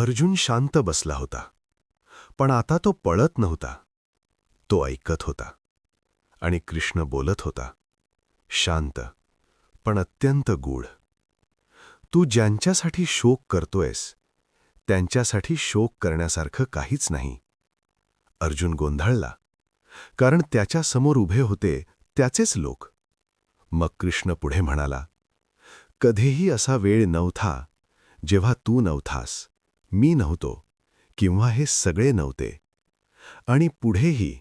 अर्जुन शांत बसला होता. पण आता तो पळत नव्हता. तो ऐकत होता. आणि कृष्ण बोलत होता. शांत, पण अत्यंत गूढ. तू ज्यांच्यासाठी शोक करतोयस, त्यांच्यासाठी शोक करण्यासारखं काहीच नाही. अर्जुन गोंधळला. कारण त्याच्यासमोर उभे होते त्याचेच लोक. मग कृष्ण पुढे म्हणाला, कधीही असा वेळ नव्हता जेव्हा तू नव्हतास, मी नव्हतो, किंवा हे सगळे नव्हते. आणि पुढेही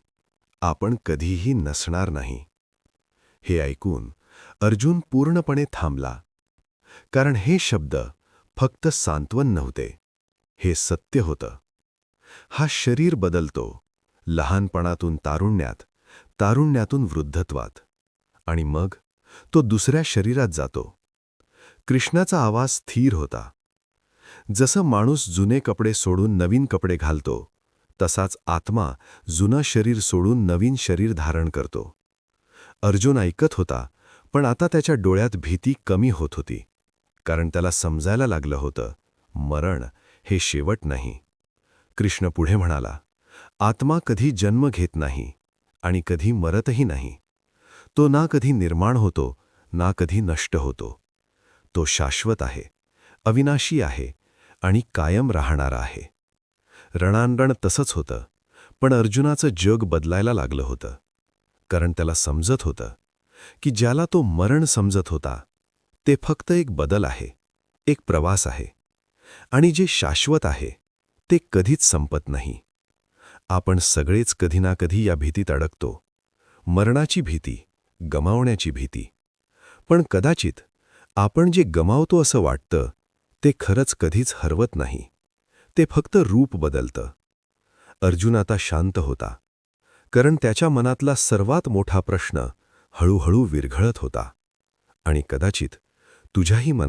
आपण कधीही नसणार नाही. हे ऐकून अर्जुन पूर्णपणे थांबला. कारण हे शब्द फक्त सांत्वन नव्हते, हे सत्य होतं. हा शरीर बदलतो, लहानपणातून तारुण्यात, तारुण्यातून वृद्धत्वात, आणि मग तो दुसऱ्या शरीरात जातो. कृष्णाचा आवाज स्थिर होता. जसं माणूस जुने कपडे सोडून नवीन कपडे घालतो, तसाच आत्मा जुनं शरीर सोडून नवीन शरीर धारण करतो. अर्जुन ऐकत होता, पण आता त्याच्या डोळ्यात भीती कमी होत होती. कारण त्याला समजायला लागलं होतं, मरण हे शेवट नाही. कृष्ण पुढे म्हणाला, आत्मा कधी जन्म घेत नाही आणि कधी मरतही नाही. तो ना कधी निर्माण होतो, ना कधी नष्ट होतो. तो शाश्वत आहे, अविनाशी आहे आणि कायम राहणारा आहे. रणांगण तसंच होतं, पण अर्जुनाचं जग बदलायला लागलं होतं. कारण त्याला समजत होतं की ज्याला तो मरण समजत होता, ते फक्त एक बदल आहे, एक प्रवास आहे. आणि जे शाश्वत आहे, ते कधीच संपत नाही. आपण सगळेच कधी ना कधी या भीतीत अडकतो. मरणाची भीती, गमावण्याची भीती. पण कदाचित आपण जे गमावतो असं वाटतं, ते खरंच कधीच हरवत नाही. ते फक्त रूप बदलतं. अर्जुन आता शांत होता. कारण त्याच्या मनातला सर्वात मोठा प्रश्न हळूहळू विरघळत होता. आणि कदाचित तुझ्याही मनात